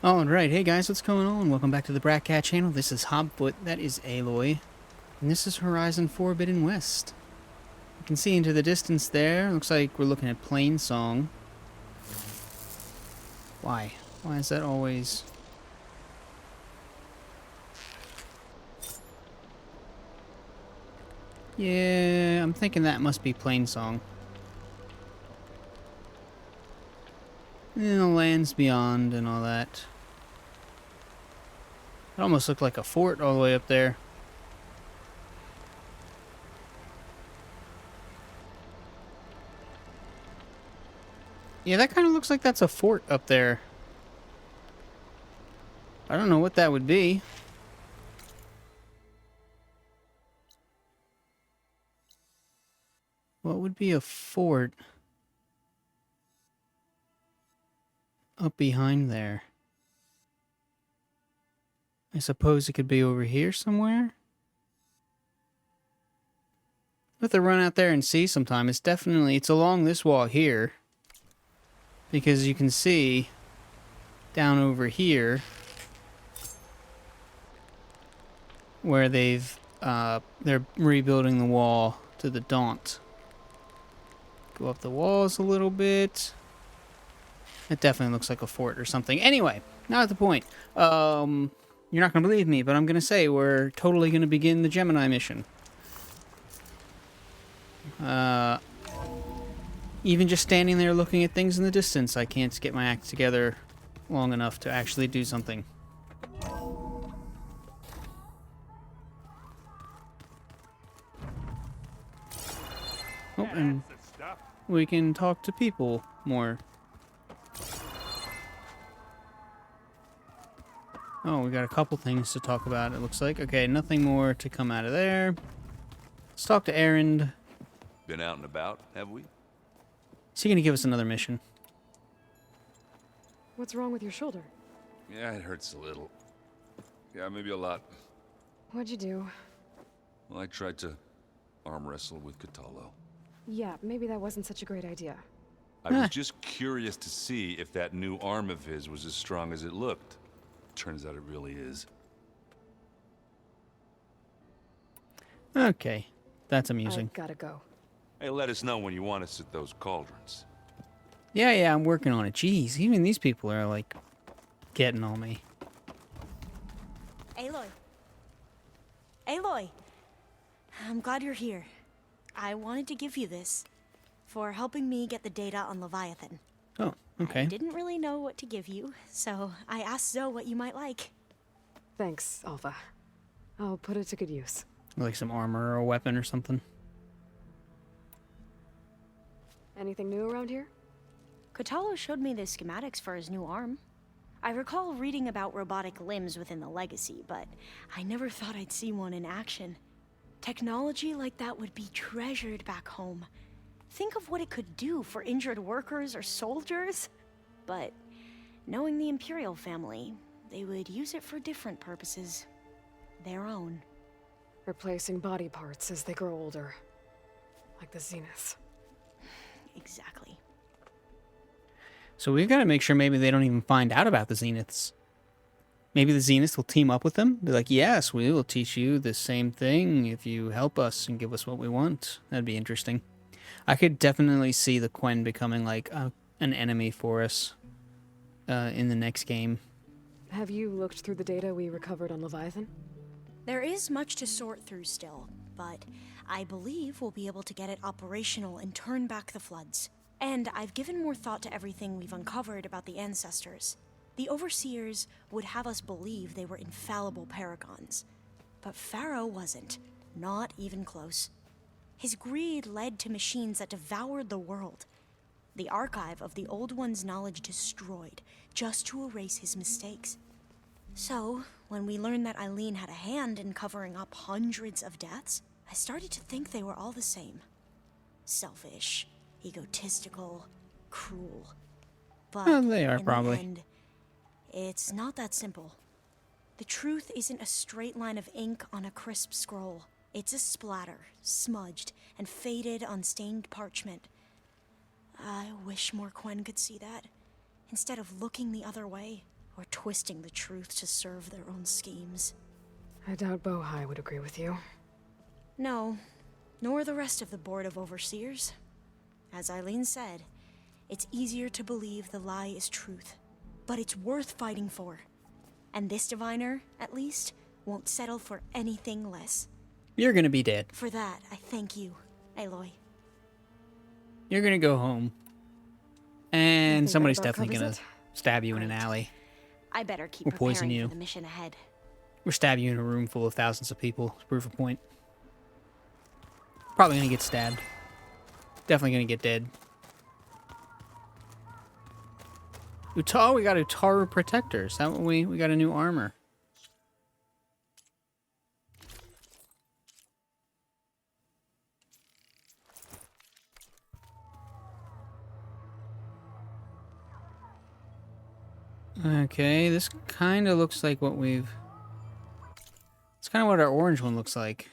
Alright, hey guys, what's going on? Welcome back to the Bratcat channel. This is Hobfoot, that is Aloy, and this is Horizon Forbidden West. You can see into the distance there, looks like we're looking at Plainsong. Why? Why is that always... Yeah, I'm thinking that must be Plainsong. And the lands beyond and all that. It almost looked like a fort all the way up there. Yeah, that kind of looks like that's a fort up there. I don't know what that would be. What would be a fort up behind there? I suppose it could be over here somewhere? We'll have to run out there and see sometime. It's along this wall here. Because you can see down over here where they're rebuilding the wall to the Daunt. Go up the walls a little bit. It definitely looks like a fort or something. Anyway, not the point. You're not going to believe me, but I'm going to say we're totally going to begin the Gemini mission. Even just standing there looking at things in the distance, I can't get my act together long enough to actually do something. Oh, and we can talk to people more. Oh, we got a couple things to talk about, it looks like. Okay, nothing more to come out of there. Let's talk to Erend. Been out and about, have we? Is he going to give us another mission? What's wrong with your shoulder? Yeah, it hurts a little. Yeah, maybe a lot. What'd you do? Well, I tried to arm wrestle with Catallo. Yeah, maybe that wasn't such a great idea. I was just curious to see if that new arm of his was as strong as it looked. Turns out it really is. Okay, that's amusing. I gotta go. Hey, let us know when you want us at those cauldrons. Yeah, I'm working on it. Jeez, even these people are, like, getting on me. Aloy. Aloy. I'm glad you're here. I wanted to give you this for helping me get the data on Leviathan. Oh, okay. I didn't really know what to give you, so I asked Zoe what you might like. Thanks, Alpha. I'll put it to good use. Like some armor or a weapon or something. Anything new around here? Catallo showed me the schematics for his new arm. I recall reading about robotic limbs within the Legacy, but I never thought I'd see one in action. Technology like that would be treasured back home. Think of what it could do for injured workers or soldiers. But knowing the Imperial family, they would use it for different purposes. Their own. Replacing body parts as they grow older. Like the Zeniths. Exactly. So we've got to make sure maybe they don't even find out about the Zeniths. Maybe the Zeniths will team up with them. Be like, yes, we will teach you the same thing if you help us and give us what we want. That'd be interesting. I could definitely see the Quen becoming like an enemy for us in the next game. Have you looked through the data we recovered on Leviathan? There is much to sort through still, but I believe we'll be able to get it operational and turn back the floods. And I've given more thought to everything we've uncovered about the ancestors. The Overseers would have us believe they were infallible paragons. But Pharaoh wasn't. Not even close. His greed led to machines that devoured the world. The archive of the Old One's knowledge destroyed, just to erase his mistakes. So, when we learned that Eileen had a hand in covering up hundreds of deaths, I started to think they were all the same. Selfish, egotistical, cruel. But Well, they are in probably. the end, it's not that simple. The truth isn't a straight line of ink on a crisp scroll. It's a splatter, smudged and faded on stained parchment. I wish more Quen could see that, instead of looking the other way or twisting the truth to serve their own schemes. I doubt Bohai would agree with you. No, nor the rest of the Board of Overseers. As Eileen said, it's easier to believe the lie is truth, but it's worth fighting for. And this diviner, at least, won't settle for anything less. You're gonna be dead. For that, I thank you, Aloy. You're gonna go home. You And think somebody's that about definitely gonna covers it? stab you in an Great. alley. I better keep Or poison preparing you. for the mission ahead. Or stab you in a room full of thousands of people. It's proof of point. Probably gonna get stabbed. Definitely gonna get dead. Utaru, we got Utaru protectors. That what we got a new armor. Okay, this kind of looks like what we've... It's kind of what our orange one looks like.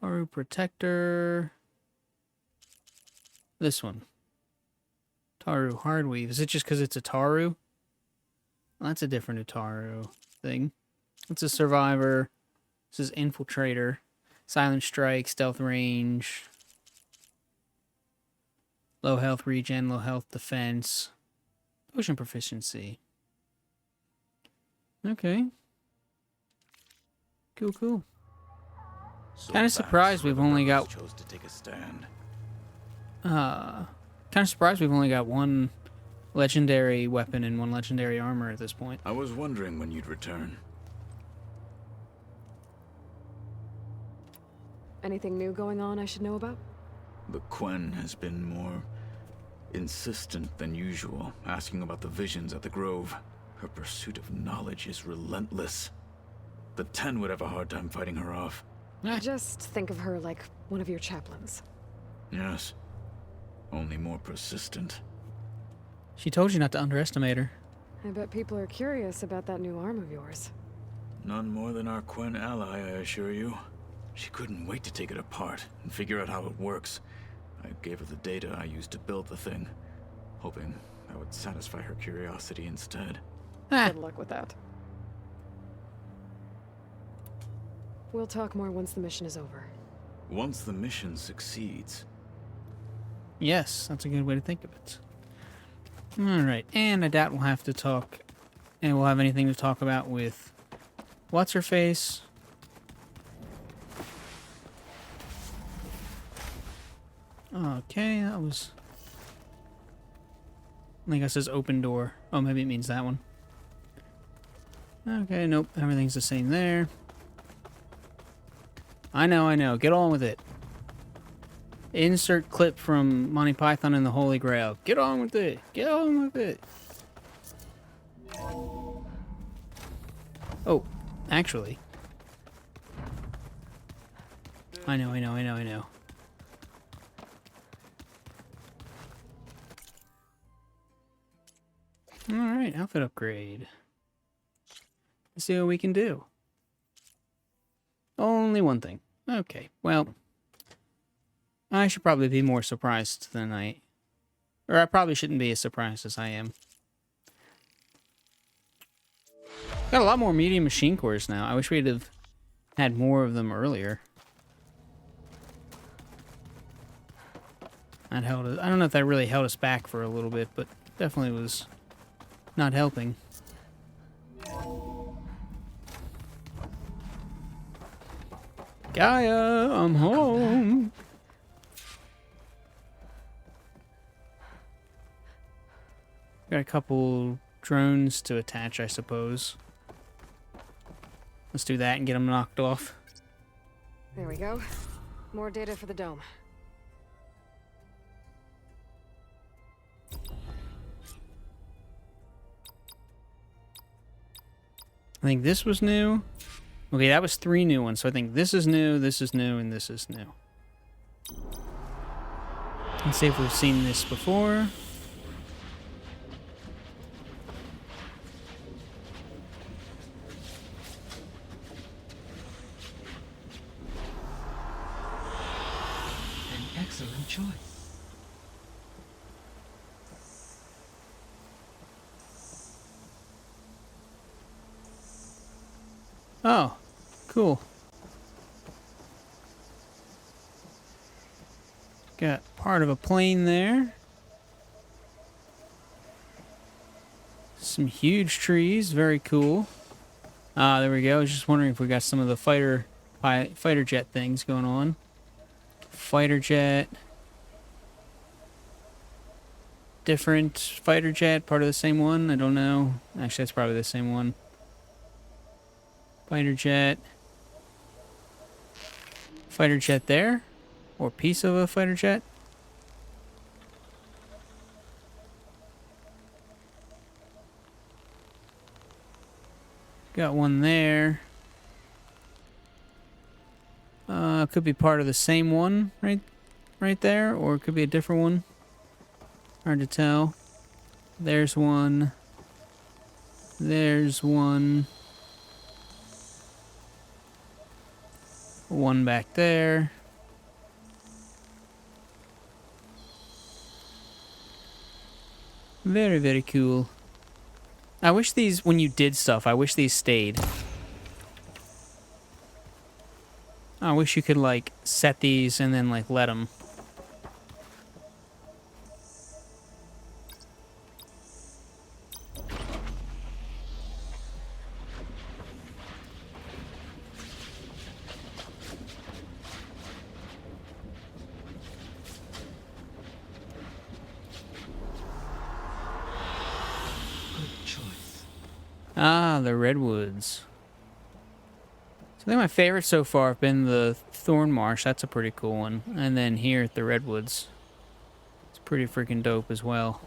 Taru Protector. This one. Taru Hardweave. Is it just because it's a Taru? Well, that's a different Utaru thing. It's a Survivor. This is Infiltrator. Silent Strike, Stealth Range. Low health regen, low health defense. Potion proficiency. Okay. Cool, cool. So Kinda surprised that's where we've the only rebels got- chose to take a stand. Kind of surprised we've only got one legendary weapon and one legendary armor at this point. I was wondering when you'd return. Anything new going on I should know about? The Quen has been more insistent than usual, asking about the visions at the Grove. Her pursuit of knowledge is relentless. The Ten would have a hard time fighting her off. Just think of her like one of your chaplains. Yes. Only more persistent. She told you not to underestimate her. I bet people are curious about that new arm of yours. None more than our Quen ally, I assure you. She couldn't wait to take it apart and figure out how it works. I gave her the data I used to build the thing, hoping that would satisfy her curiosity instead. Ah, Good luck with that. We'll talk more once the mission is over. Once the mission succeeds, yes, that's a good way to think of it. Alright, and I doubt we'll have to talk, and we'll have anything to talk about with What's-Her-Face. Okay, that was... I think it says open door. Oh, maybe it means that one. Okay, nope, everything's the same there. I know, get on with it. Insert clip from Monty Python and the Holy Grail. Get on with it, get on with it. Oh, actually. I know. Alright, outfit upgrade. Let's see what we can do. Only one thing. Okay, well, I should probably be more surprised than I... Or I probably shouldn't be as surprised as I am. Got a lot more medium machine cores now. I wish we'd have had more of them earlier. That held us, I don't know if that really held us back for a little bit, but definitely was not helping. Gaia, I'm home. Got a couple drones to attach, I suppose. Let's do that and get them knocked off. There we go. More data for the dome. I think this was new. Okay, that was 3 new ones, so I think this is new, and this is new. Let's see if we've seen this before. An excellent choice. Oh, cool. Got part of a plane there. Some huge trees, very cool. Ah, there we go. I was just wondering if we got some of the fighter jet things going on. Fighter jet. Different fighter jet, part of the same one. I don't know. Actually, that's probably the same one. Fighter jet. Fighter jet there? Or piece of a fighter jet? Got one there. Could be part of the same one right there, or it could be a different one. Hard to tell. There's one. There's one. One back there. Very, very cool. I wish these, when you did stuff, I wish these stayed. I wish you could, like, set these and then, like, let them. Ah, the redwoods. So I think my favorites so far have been the thorn marsh. That's a pretty cool one. And then here at the redwoods. It's pretty freaking dope as well.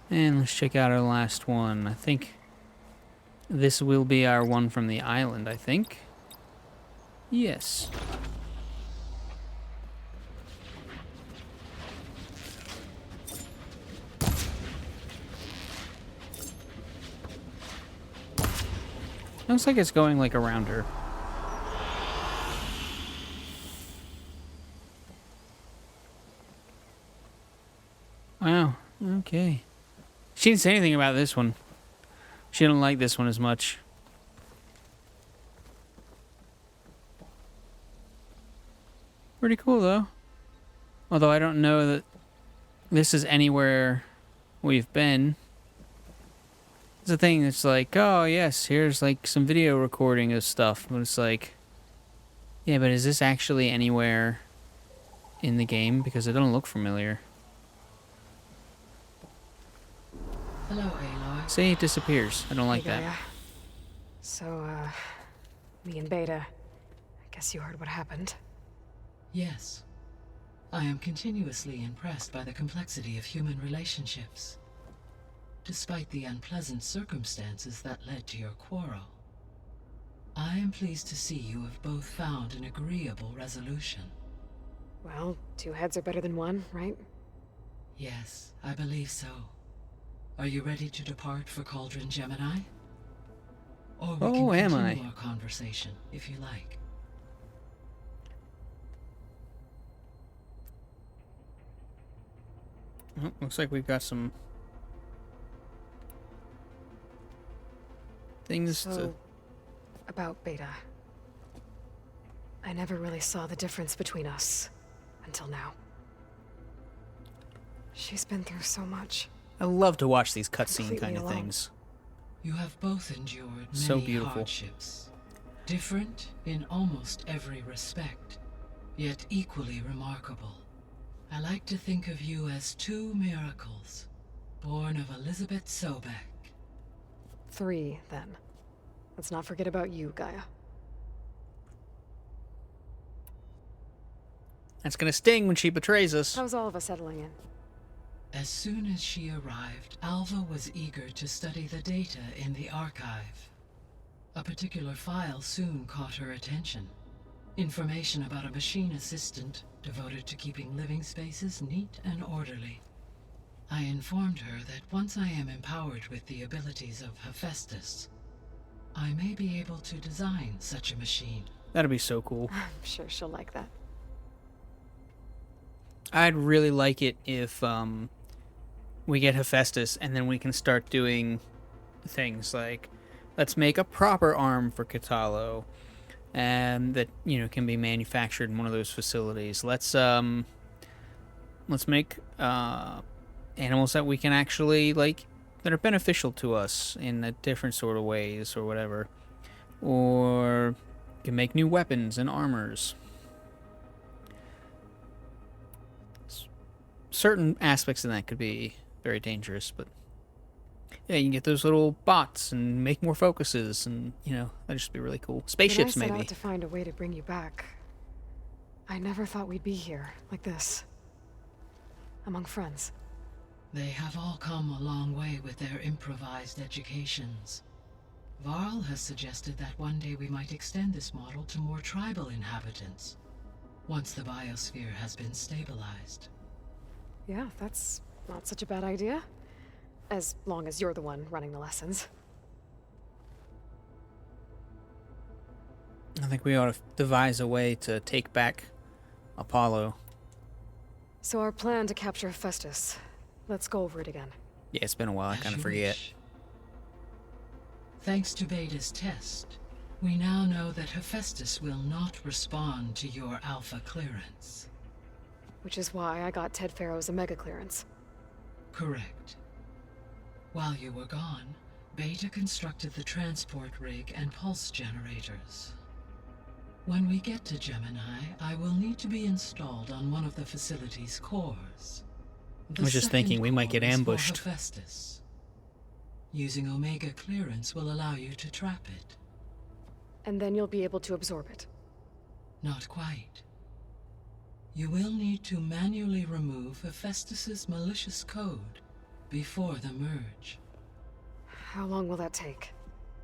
And let's check out our last one. I think this will be our one from the island, I think. Yes. Looks like it's going, like, around her. Wow. Okay. She didn't say anything about this one. She didn't like this one as much. Pretty cool, though. Although I don't know that this is anywhere we've been. It's a thing that's like, oh, yes, here's, like, some video recording of stuff. But it's like, yeah, but is this actually anywhere in the game? Because it don't look familiar. Hello, Aloy. Say it disappears. I don't like Hey, that. Gaia. So, me and Beta. I guess you heard what happened. Yes. I am continuously impressed by the complexity of human relationships. Despite the unpleasant circumstances that led to your quarrel, I am pleased to see you have both found an agreeable resolution. Well, two heads are better than one, right? Yes, I believe so. Are you ready to depart for Cauldron Gemini? Or we Oh, can am continue I? our conversation, if you like. Oh, looks like we've got some things to... So, about Beta. I never really saw the difference between us until now. She's been through so much. I love to watch these cutscene Completely kind of alone. things. You have both endured many So beautiful. hardships, different in almost every respect, yet equally remarkable. I like to think of you as two miracles, born of Elizabeth Sobek. 3, then. Let's not forget about you, Gaia. That's gonna sting when she betrays us. How's all of us settling in? As soon as she arrived, Alva was eager to study the data in the archive. A particular file soon caught her attention. Information about a machine assistant devoted to keeping living spaces neat and orderly. I informed her that once I am empowered with the abilities of Hephaestus, I may be able to design such a machine. That'd be so cool. I'm sure she'll like that. I'd really like it if we get Hephaestus, and then we can start doing things like, let's make a proper arm for Katalo, and that can be manufactured in one of those facilities. Let's make animals that we can actually that are beneficial to us in a different sort of ways or whatever, or can make new weapons and armors. Certain aspects of that could be very dangerous, but yeah, you can get those little bots and make more focuses, and that'd just be really cool. Spaceships, when I set maybe. out to find a way to bring you back, I never thought we'd be here like this, among friends. They have all come a long way with their improvised educations. Varl has suggested that one day we might extend this model to more tribal inhabitants, once the biosphere has been stabilized. Yeah, that's not such a bad idea. As long as you're the one running the lessons. I think we ought to devise a way to take back Apollo. So our plan to capture Hephaestus. Let's go over it again. Yeah, it's been a while. I As kind of you forget. wish. Thanks to Beta's test, we now know that Hephaestus will not respond to your alpha clearance. Which is why I got Ted Farrow's Omega clearance. Correct. While you were gone, Beta constructed the transport rig and pulse generators. When we get to Gemini, I will need to be installed on one of the facility's cores. I was just thinking we might get ambushed. Hephaestus. Using Omega clearance will allow you to trap it. And then you'll be able to absorb it. Not quite. You will need to manually remove Hephaestus's malicious code before the merge. How long will that take?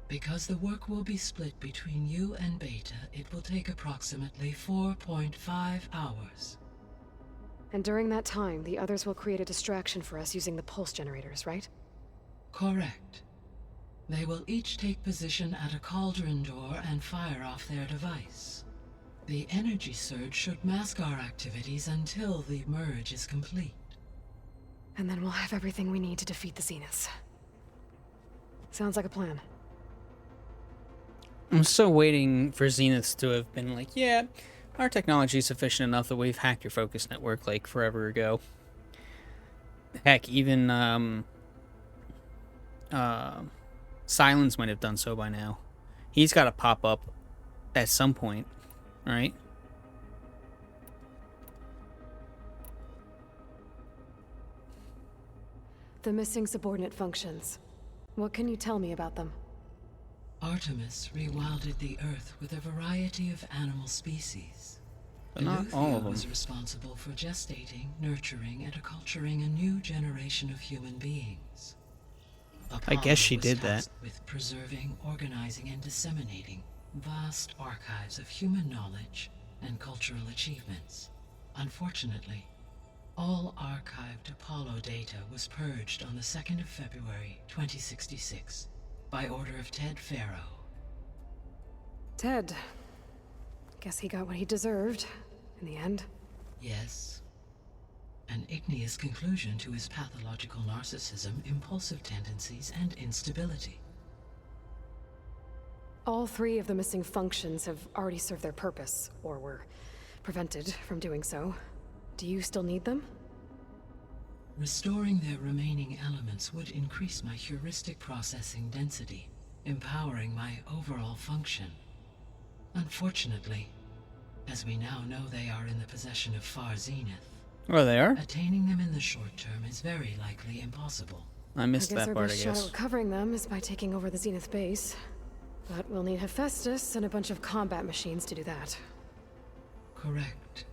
Because the work will be split between you and Beta, it will take approximately 4.5 hours. And during that time, the others will create a distraction for us using the pulse generators, right? Correct. They will each take position at a cauldron door and fire off their device. The energy surge should mask our activities until the merge is complete. And then we'll have everything we need to defeat the Zeniths. Sounds like a plan. I'm still waiting for Zeniths to have been like, yeah, our technology is sufficient enough that we've hacked your focus network like forever ago. Heck, even Silence might have done so by now. He's got to pop up at some point, right? The missing subordinate functions. What can you tell me about them? Artemis rewilded the Earth with a variety of animal species. But not all Eleuthia of them. was responsible for gestating, nurturing, and acculturating a new generation of human beings. I guess she Apollo was did that. tasked with preserving, organizing, and disseminating vast archives of human knowledge and cultural achievements. Unfortunately, all archived Apollo data was purged on the 2nd of February, 2066, by order of Ted Farrow. Ted. Guess he got what he deserved, in the end. Yes. An igneous conclusion to his pathological narcissism, impulsive tendencies, and instability. All three of the missing functions have already served their purpose, or were prevented from doing so. Do you still need them? Restoring their remaining elements would increase my heuristic processing density, empowering my overall function. Unfortunately, as we now know they are in the possession of Far Zenith, Oh, they are? attaining them in the short term is very likely impossible. I missed I guess that our part, I best shot at guess. recovering them is by taking over the Zenith base. But we'll need Hephaestus and a bunch of combat machines to do that. Correct.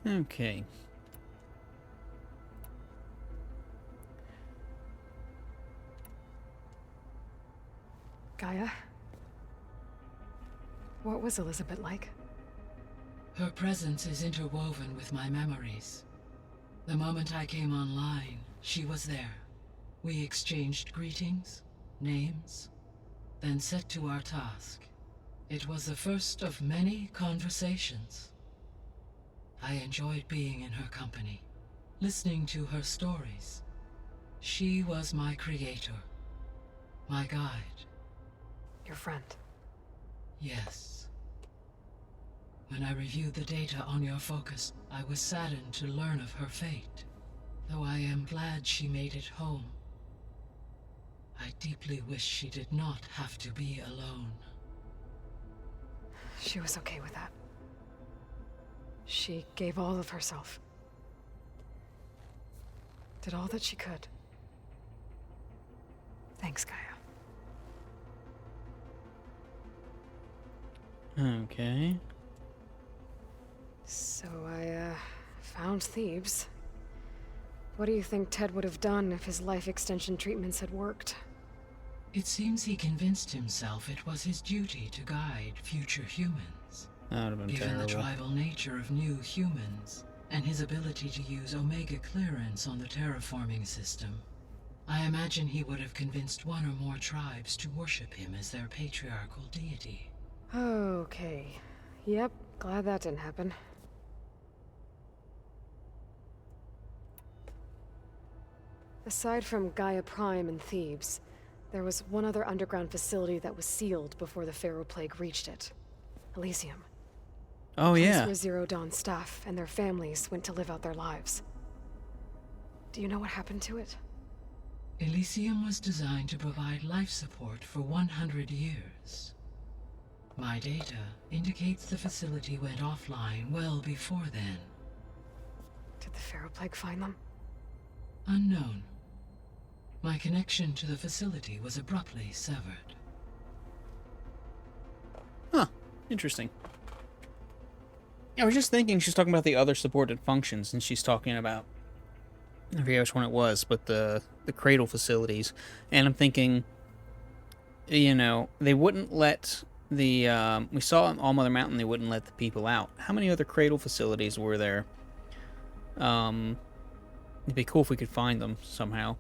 Okay. Gaia? What was Elizabeth like? Her presence is interwoven with my memories. The moment I came online, she was there. We exchanged greetings, names, then set to our task. It was the first of many conversations. I enjoyed being in her company, listening to her stories. She was my creator, my guide. Your friend. Yes. When I reviewed the data on your focus, I was saddened to learn of her fate. Though I am glad she made it home. I deeply wish she did not have to be alone. She was okay with that. She gave all of herself. Did all that she could. Thanks, Gaia. Okay. So I, found Thebes. What do you think Ted would have done if his life extension treatments had worked? It seems he convinced himself it was his duty to guide future humans. That would have been Given the terrible. tribal nature of new humans, and his ability to use Omega clearance on the terraforming system, I imagine he would have convinced one or more tribes to worship him as their patriarchal deity. Okay. Yep, glad that didn't happen. Aside from Gaia Prime and Thebes, there was one other underground facility that was sealed before the Pharaoh Plague reached it. Elysium. Oh, Place yeah. where Zero Dawn staff and their families went to live out their lives. Do you know what happened to it? Elysium was designed to provide life support for 100 years. My data indicates the facility went offline well before then. Did the Pharaoh Plague find them? Unknown. My connection to the facility was abruptly severed. Huh. Interesting. I was just thinking she's talking about the other supported functions, and she's talking about, I forget which one it was, but the cradle facilities. And I'm thinking, you know, they wouldn't let the, we saw in All Mother Mountain they wouldn't let the people out. How many other cradle facilities were there? It'd be cool if we could find them somehow.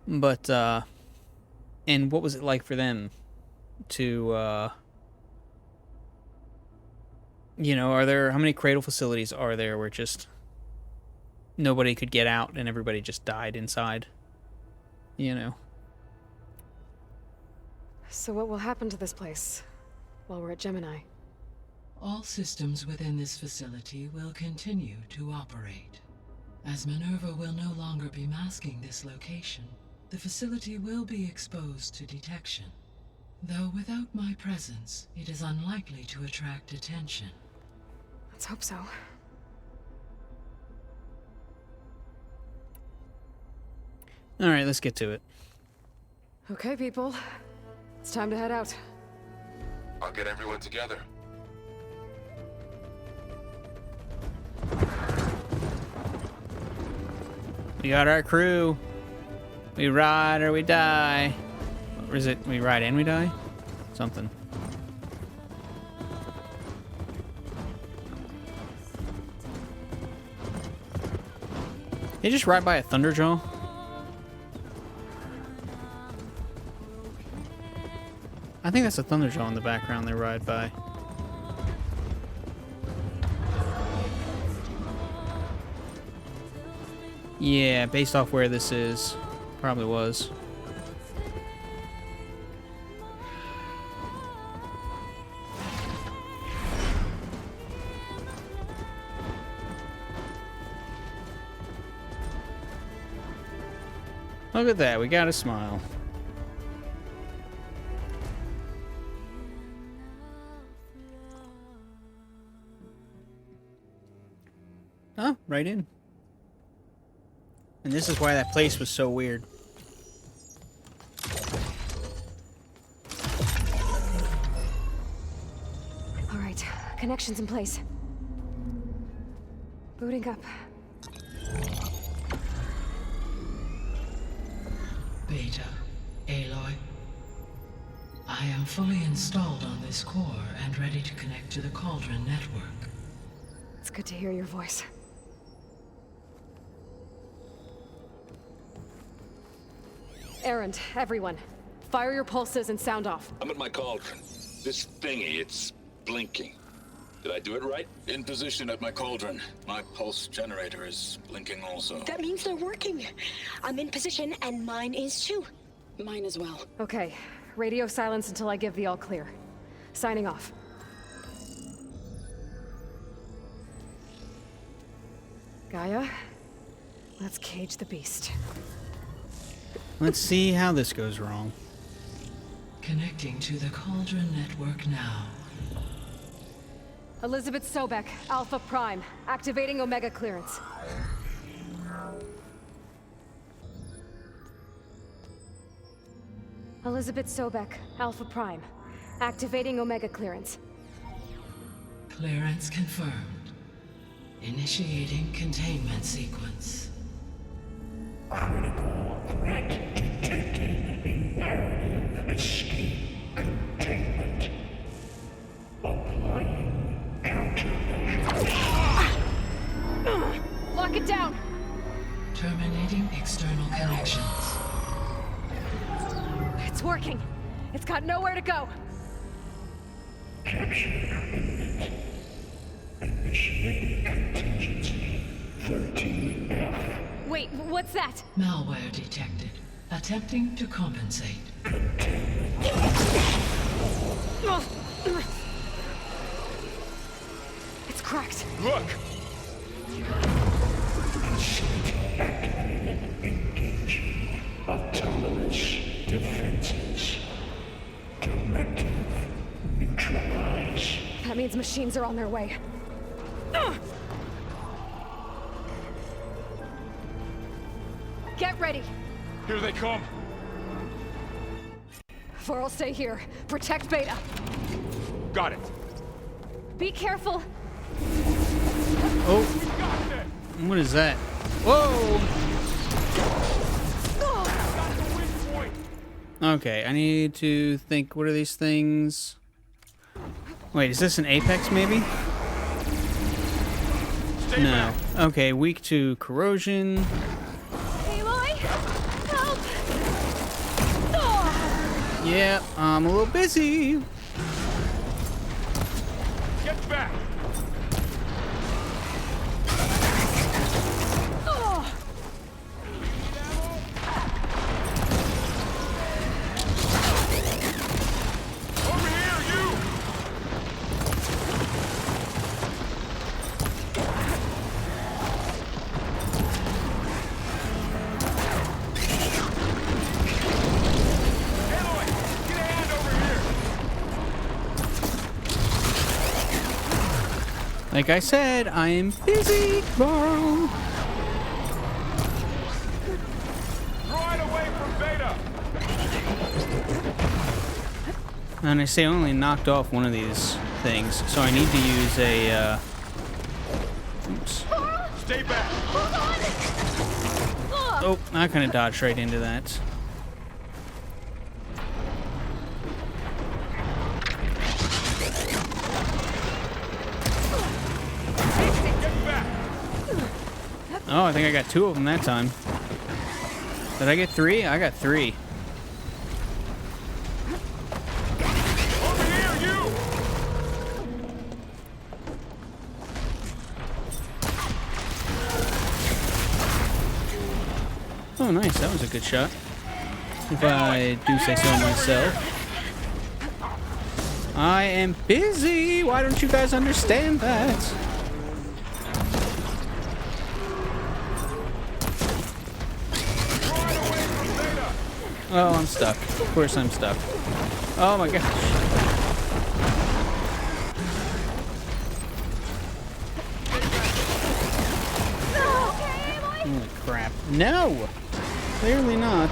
But, and what was it like for them to, you know, how many cradle facilities are there where just nobody could get out and everybody just died inside? You know. So what will happen to this place while we're at Gemini? All systems within this facility will continue to operate. As Minerva will no longer be masking this location, the facility will be exposed to detection. Though without my presence, it is unlikely to attract attention. Let's hope so. Alright, let's get to it. Okay, people. It's time to head out. I'll get everyone together. We got our crew. We ride or we die. Or is it we ride and we die? Something. They just ride by a Thunderjaw? I think that's a Thunderjaw in the background they ride by. Yeah, based off where this is. Probably was. Look at that, we got a smile. Oh, right in. And this is why that place was so weird. All right, connections in place. Booting up. Beta, Aloy. I am fully installed on this core and ready to connect to the Cauldron network. It's good to hear your voice. Errand, everyone. Fire your pulses and sound off. I'm at my cauldron. This thingy, it's blinking. Did I do it right? In position at my cauldron. My pulse generator is blinking also. That means they're working. I'm in position, and mine is too. Mine as well. Okay, radio silence until I give the all clear. Signing off. Gaia, let's cage the beast. Let's see how this goes wrong. Connecting to the Cauldron network now. Elizabeth Sobek, Alpha Prime, activating Omega clearance. Elizabeth Sobek, Alpha Prime, activating Omega clearance. Clearance confirmed. Initiating containment sequence. Critical threat detected in narrative escape containment. Applying countermeasures. Lock it down! Terminating external connections. It's working! It's got nowhere to go! Capture imminent. Initiating contingency 13F. Wait, what's that? Malware detected. Attempting to compensate. It's cracked. Look! Engaging autonomous defenses. Directive neutralize. That means machines are on their way. Get ready! Here they come! Varl, stay here. Protect Beta. Got it! Be careful! Oh, what is that? Whoa! Okay, I need to think, what are these things? Wait, is this an Apex maybe? No. Okay, weak to corrosion. Aloy! Help! Yeah, I'm a little busy. Get back! Over here, you! Aloy, get a hand over here! Like I said, I am busy tomorrow. Right away from Beta! And I say I only knocked off one of these things, so I need to use a, oops. Stay back! Oh, I kind of dodged right into that. Get back! Oh, I think I got two of them that time. Did I get three? I got three. Over here, you! Oh, nice. That was a good shot. If I do say so myself. I am busy. Why don't you guys understand that? Oh, I'm stuck. Of course I'm stuck. Oh my gosh. Holy crap. No! Clearly not.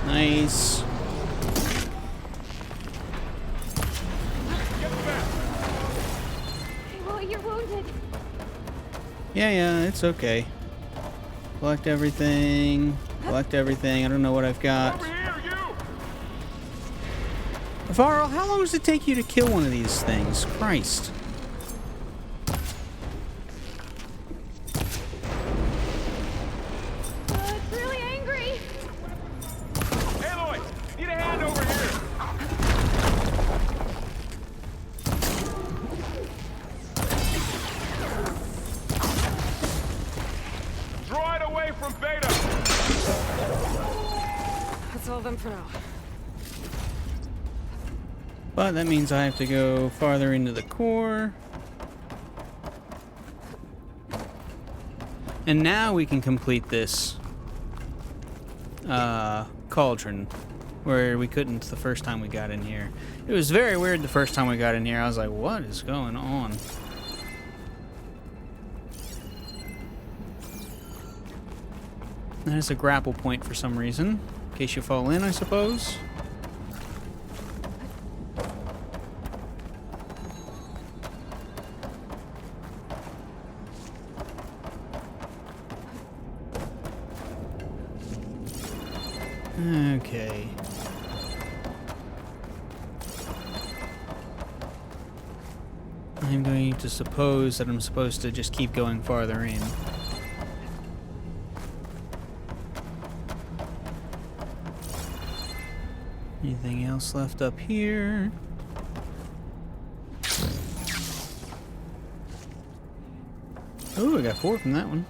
Nice. Aloy, you're wounded. Yeah, it's okay. Collect everything. Collect everything. I don't know what I've got. Over here, you! Varl, how long does it take you to kill one of these things? Christ. It's really angry. Aloy, need a hand over here! all of them for now. But that means I have to go farther into the core. And now we can complete this cauldron, where we couldn't the first time we got in here. It was very weird the first time we got in here. I was like, what is going on? That is a grapple point for some reason. In case you fall in, I suppose. Okay. I'm going to suppose that I'm supposed to just keep going farther in. Anything else left up here? Oh, I got 4 from that one.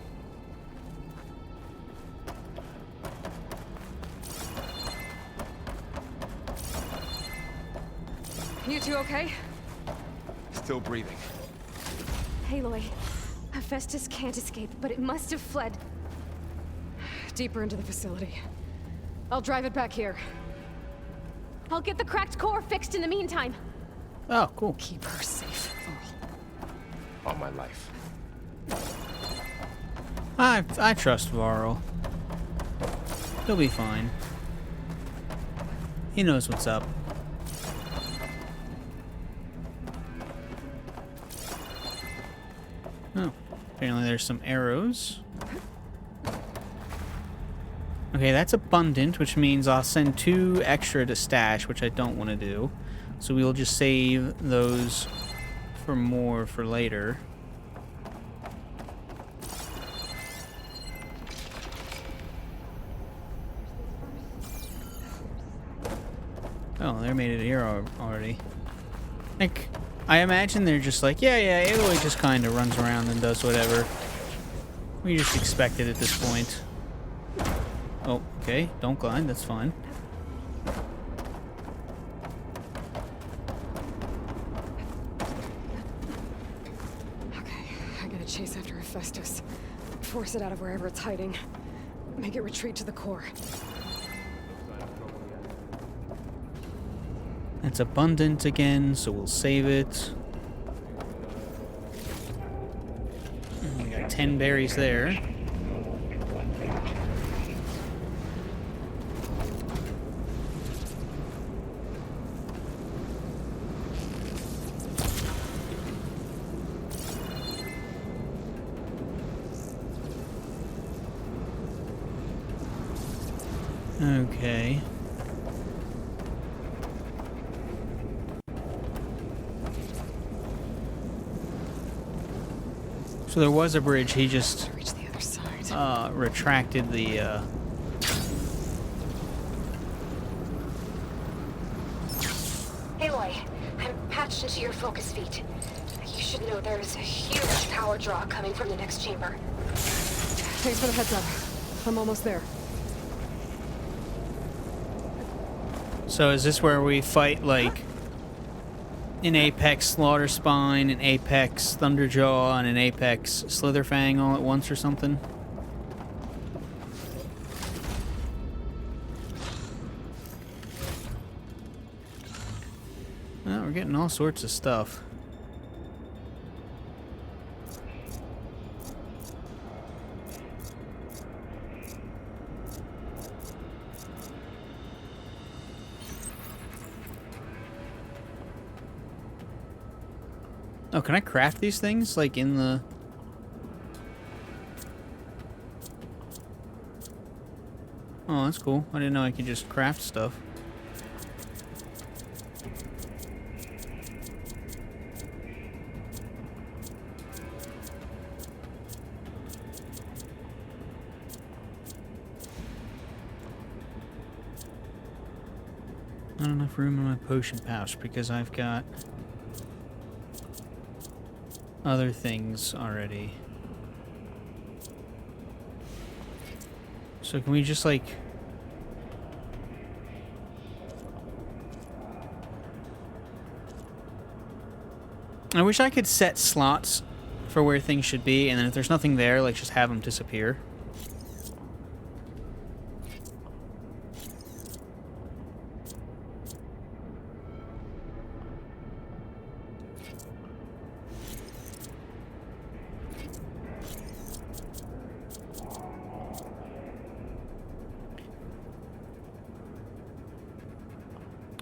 You two okay? Still breathing. Aloy, Hephaestus can't escape, but it must have fled deeper into the facility. I'll drive it back here. I'll get the cracked core fixed in the meantime. Oh, cool. Keep her safe, Varl. All my life. I trust Varl. He'll be fine. He knows what's up. Oh, apparently there's some arrows. Okay, that's abundant, which means I'll send 2 extra to stash, which I don't want to do. So we'll just save those for more for later. Oh, they made it here already. Like, I imagine they're just like, yeah, Aloy just kind of runs around and does whatever. We just expect it at this point. Oh, okay. Don't glide. That's fine. Okay, I gotta chase after Hephaestus. Force it out of wherever it's hiding. Make it retreat to the core. It's abundant again, so we'll save it. We got 10 berries there. Okay. So there was a bridge, he just Reach the other side. retracted the Aloy, I'm patched into your focus feet. You should know there's a huge power draw coming from the next chamber. Thanks for the heads up. I'm almost there. So is this where we fight like an Apex Slaughter Spine, an Apex Thunderjaw, and an Apex Slitherfang all at once or something? Well, we're getting all sorts of stuff. Oh, can I craft these things, like, in the... Oh, that's cool. I didn't know I could just craft stuff. Not enough room in my potion pouch because I've got other things already. So can we just like I wish I could set slots for where things should be, and then if there's nothing there, like, just have them disappear.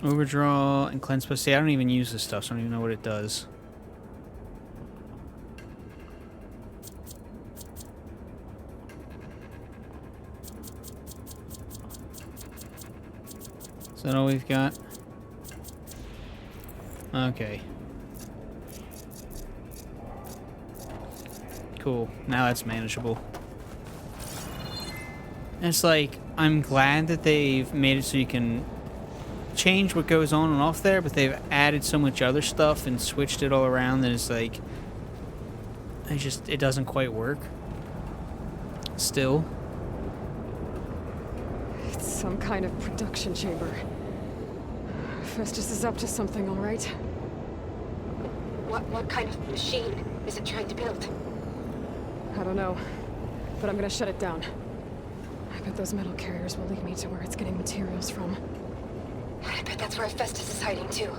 Overdraw and cleanse. But see, I don't even use this stuff, so I don't even know what it does. Is that all we've got? Okay. Cool. Now that's manageable. And it's like, I'm glad that they've made it so you can change what goes on and off there, but they've added so much other stuff and switched it all around that it's like, it doesn't quite work. Still. It's some kind of production chamber. Festus is up to something, all right? What kind of machine is it trying to build? I don't know, but I'm gonna shut it down. I bet those metal carriers will lead me to where it's getting materials from. I bet that's where Festus is hiding too.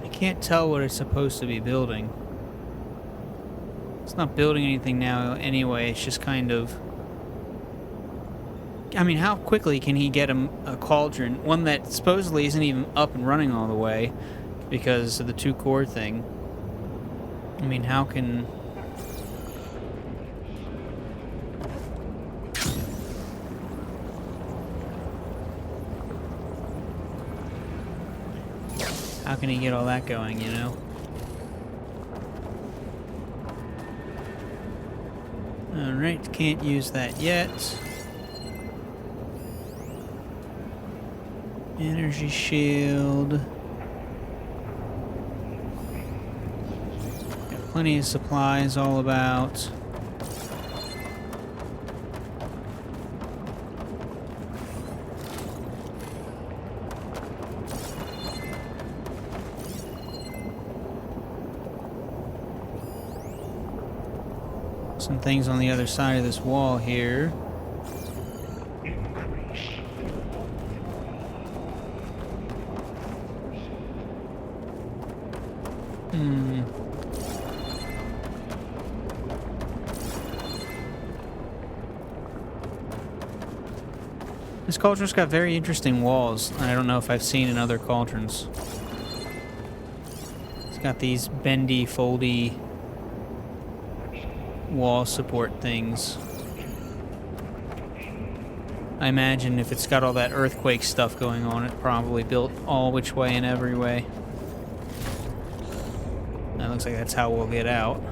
I can't tell what it's supposed to be building. It's not building anything now anyway, it's just kind of... I mean, how quickly can he get a cauldron? One that supposedly isn't even up and running all the way because of the 2-core thing. I mean, how can... How can he get all that going, you know? Alright, can't use that yet. Energy shield. Plenty of supplies all about. Some things on the other side of this wall here. This cauldron's got very interesting walls. I don't know if I've seen in other cauldrons. It's got these bendy, foldy wall support things. I imagine if it's got all that earthquake stuff going on, it probably built all which way and every way. That looks like that's how we'll get out.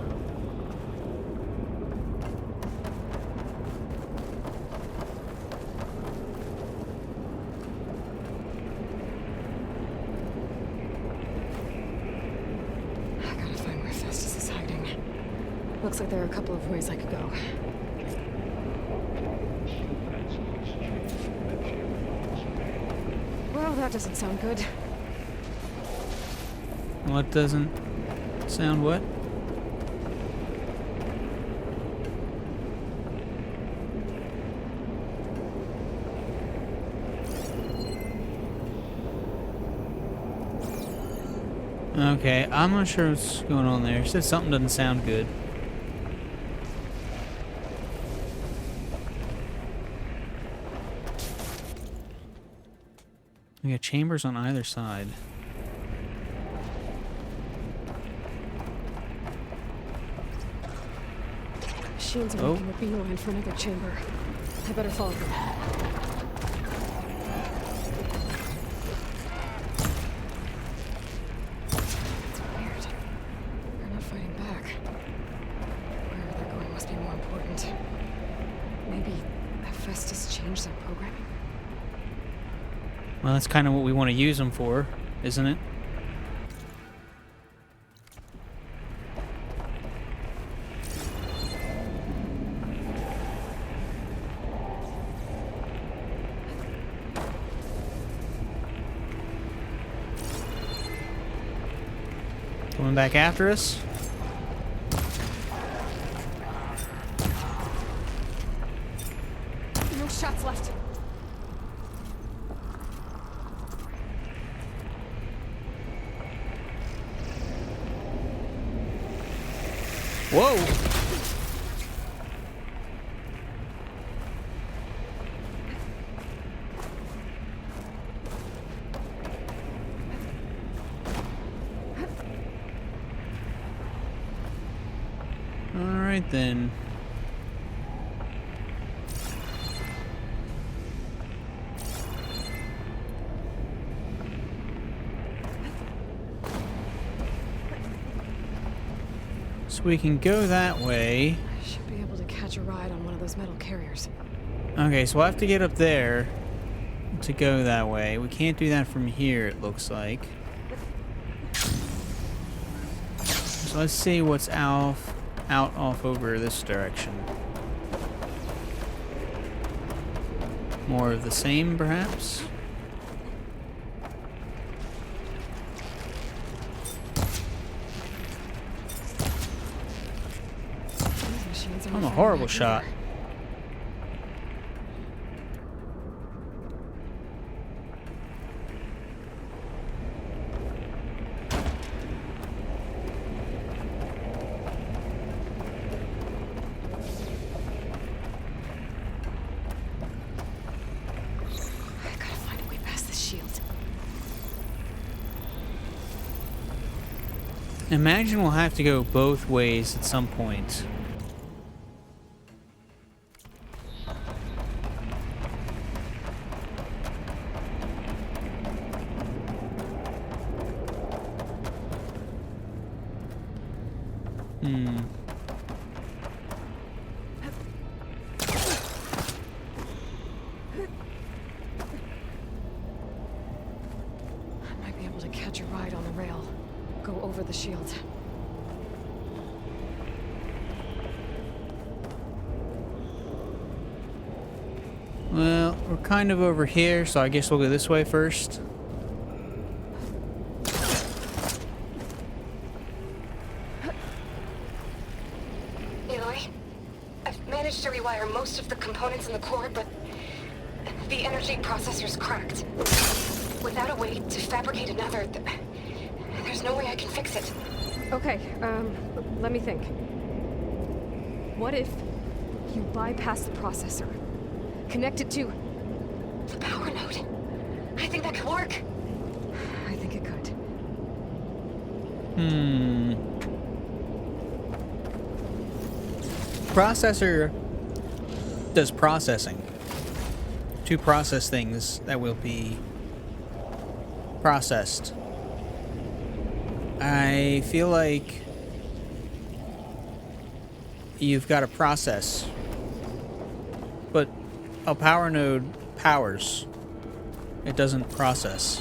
Looks like there are a couple of ways I could go. Well, that doesn't sound good. What doesn't sound what? Okay, I'm not sure what's going on there. It said something doesn't sound good. We got chambers on either side. Machines are making a beeline for another chamber. I better follow them. It's weird. They're not fighting back. Wherever they're going must be more important. Maybe Hephaestus changed their programming? Well, that's kind of what we want to use them for, isn't it? Coming back after us. No shots left. Whoa! Alright then. So we can go that way. I should be able to catch a ride on one of those metal carriers. Okay, so we'll have to get up there to go that way. We can't do that from here, it looks like. So let's see what's out off over this direction. More of the same, perhaps? These machines are I'm a not horrible back shot. either. I gotta find a way past this shield. Imagine we'll have to go both ways at some point. I might be able to catch a ride on the rail. Go over the shield. Well, we're kind of over here, so I guess we'll go this way first. Aloy, I've managed to rewire most of the components in the core, but the energy processor's cracked. Without a way to fabricate another, there's no way I can fix it. Okay, let me think. What if you bypass the processor? Connect it to The power node. I think that could work. I think it could. Processor does processing to process things that will be processed. I feel like you've got a process, but a power node powers. It doesn't process.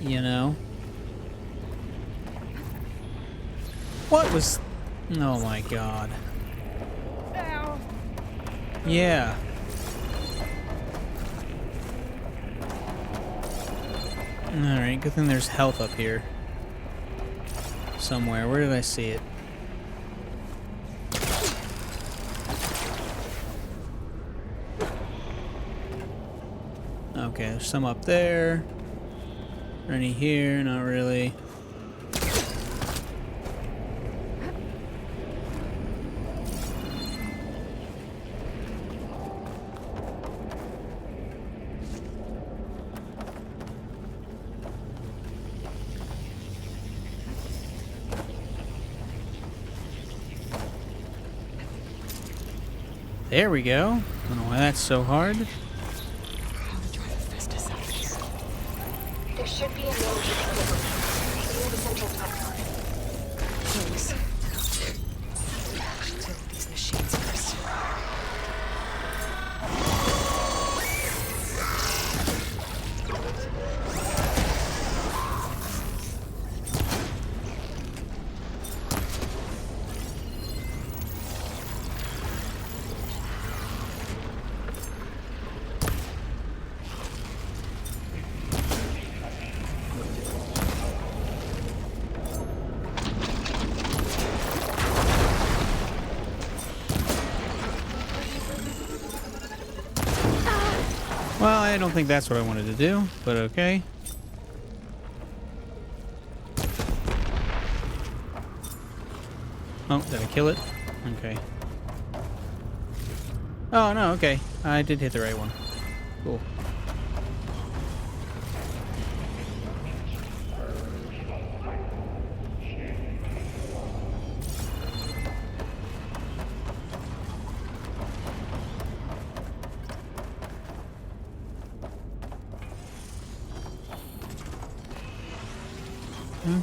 You know? What was... Oh my god. Yeah. Alright, good thing there's health up here. Somewhere. Where did I see it? Okay, there's some up there. Any here? Not really. There we go. I don't know why that's so hard. How to drive a Festus out of here. There should be a node you can go over. Near the central platform. Thanks. I should deal with these machines first. Well, I don't think that's what I wanted to do, but okay. Oh, did I kill it? Okay. Oh, no, okay. I did hit the right one. Cool.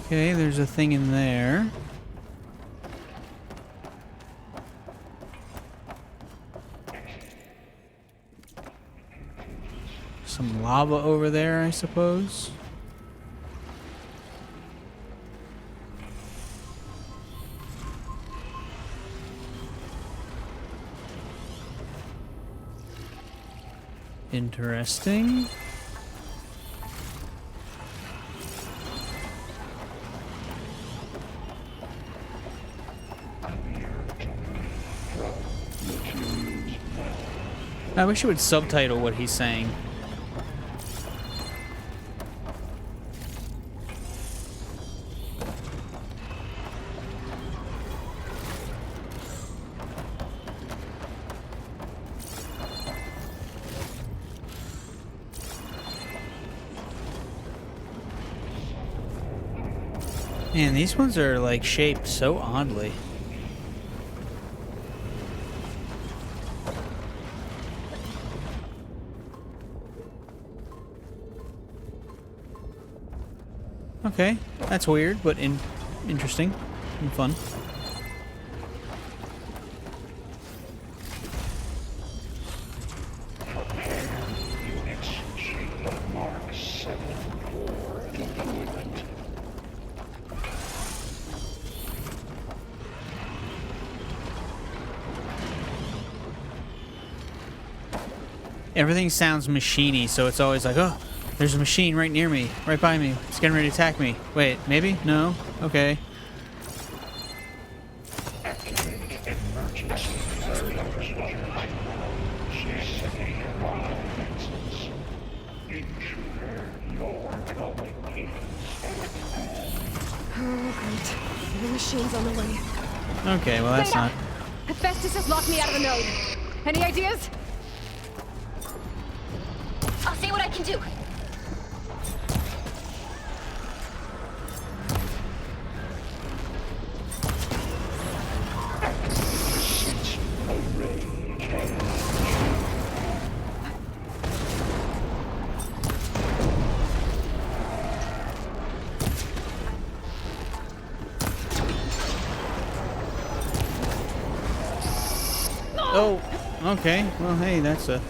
Okay, there's a thing in there. Some lava over there, I suppose. Interesting. I wish it would subtitle what he's saying. Man, these ones are like shaped so oddly. Okay, that's weird, but interesting and fun. Units, Sheila Mark 7 for deployment. Everything sounds machiney, so it's always like, oh, there's a machine right near me, right by me. It's getting ready to attack me. Wait, maybe? No? Okay. Activate emergency alert. She's setting alarm defenses. Intruder, you're going in. Oh, great. The machine's on the way. Okay, well that's not... Hephaestus has locked me out of the node. Any ideas? I'll see what I can do. Oh, okay. Well, hey, that's a...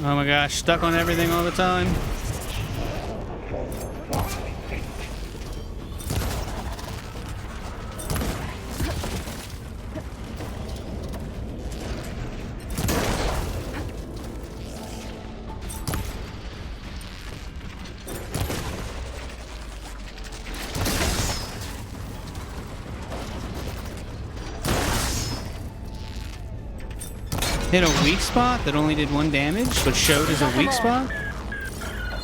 Oh my gosh, stuck on everything all the time. Hit a weak spot that only did 1 damage, but showed as a weak spot?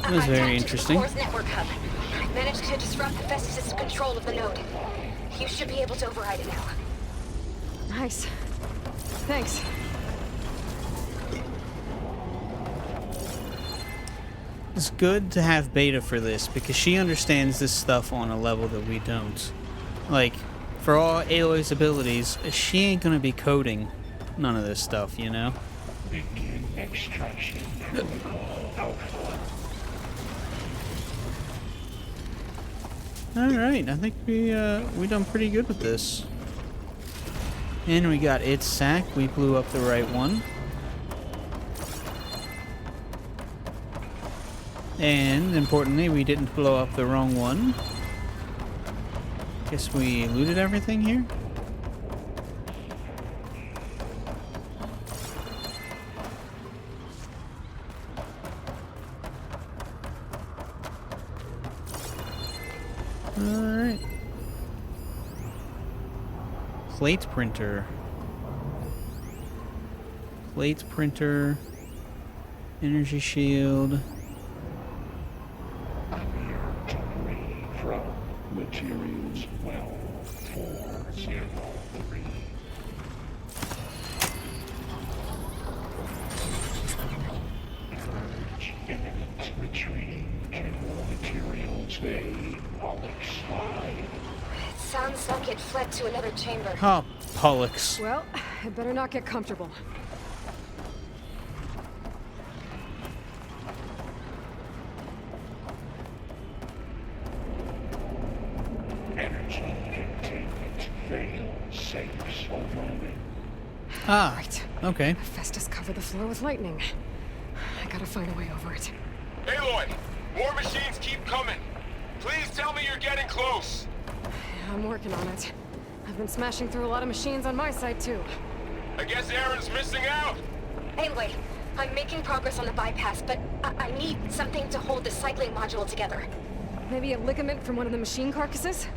That was very I interesting. tapped into the core's network hub. I managed to disrupt Hephaestus' control of the node. You should be able to override it now. Nice. Thanks. It's good to have Beta for this because she understands this stuff on a level that we don't. Like, for all Aloy's abilities, she ain't gonna be coding none of this stuff, you know? Begin extraction protocol Alpha. Alright, I think we done pretty good with this. And we got its sack. We blew up the right one. And, importantly, we didn't blow up the wrong one. Guess we looted everything here? Alright. Plate printer. Plate printer. Energy shield. I'm here to read from materials well 403. Purge imminent retreat to materials A Pollux 5. It sounds like it fled to another chamber. Oh, Pollux. Well, I better not get comfortable. Energy containment fail safes overwhelming. Ah, Right. okay. Festus covered the floor with lightning. I gotta find a way over it. Aloy! More machines keep coming! Please tell me you're getting close! I'm working on it. I've been smashing through a lot of machines on my side, too. I guess Aaron's missing out! Anyway, I'm making progress on the bypass, but I need something to hold the cycling module together. Maybe a ligament from one of the machine carcasses?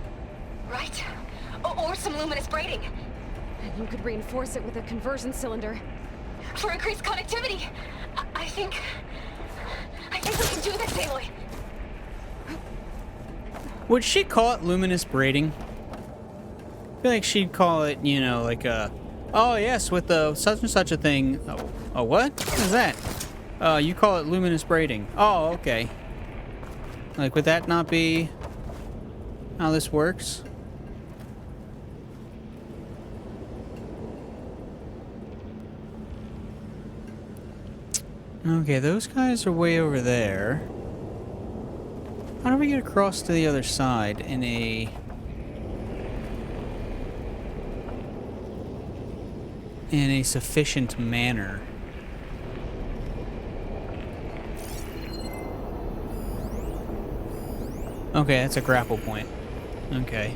Right? Or some luminous braiding. And you could reinforce it with a conversion cylinder. For increased connectivity. I think we can do this, Aloy. Would she call it luminous braiding? I feel like she'd call it, you know, like a... Oh, yes, with the such and such a thing. Oh, what? What is that? You call it luminous braiding. Oh, okay. Like, would that not be how this works? Okay, those guys are way over there. How do we get across to the other side in a sufficient manner? Okay, that's a grapple point. Okay.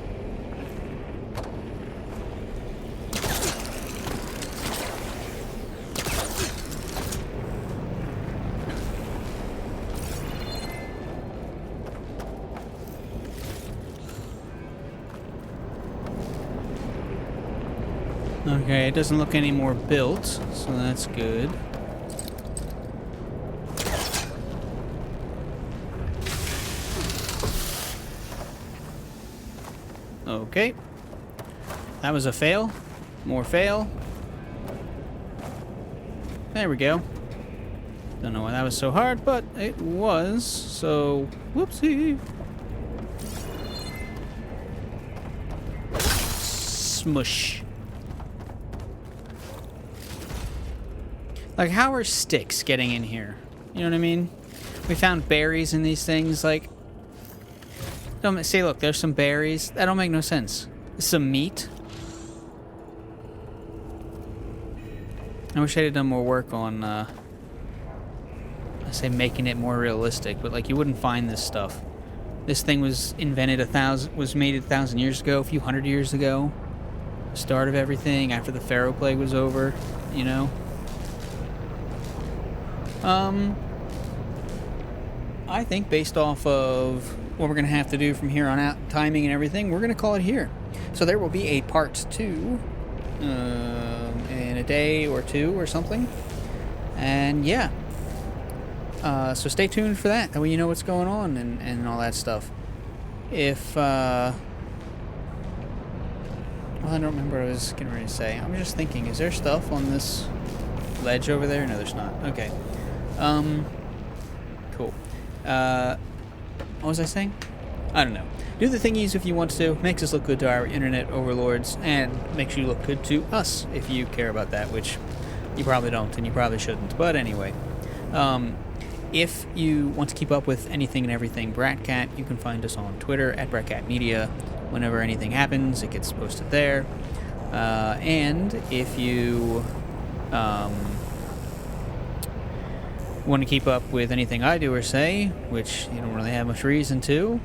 Okay, it doesn't look any more built, so that's good. Okay. That was a fail. More fail. There we go. Don't know why that was so hard, but it was, so whoopsie. Smush. Like, how are sticks getting in here? You know what I mean? We found berries in these things, like... Don't say, look, there's some berries. That don't make no sense. Some meat. I wish I had done more work on, I say making it more realistic, but, like, you wouldn't find this stuff. This thing was invented was made 1,000 years ago, a few hundred years ago. The start of everything, after the Pharaoh Plague was over, you know? I think based off of what we're going to have to do from here on out, timing and everything, we're going to call it here. So there will be a part 2 in a day or two or something. And yeah, So stay tuned for that. That way you know what's going on and all that stuff. If, well, I don't remember what I was getting ready to say. I'm just thinking, is there stuff on this ledge over there? No, there's not. Okay. Cool. What was I saying? I don't know. Do the thingies if you want to. Makes us look good to our internet overlords, and makes you look good to us if you care about that, which you probably don't, and you probably shouldn't. But anyway, if you want to keep up with anything and everything Bratcat, you can find us on Twitter at Bratcat Media. Whenever anything happens, it gets posted there. And if you want to keep up with anything I do or say, which you don't really have much reason to,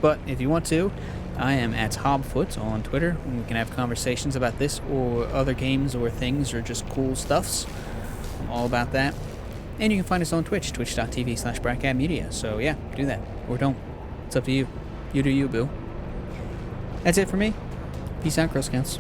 but if you want to, I am at Hobfoot on Twitter, and we can have conversations about this or other games or things or just cool stuffs. I'm all about that. And you can find us on Twitch, twitch.tv/BratCatMedia. So yeah, do that. Or don't. It's up to you. You do you, boo. That's it for me. Peace out, Girl Scouts.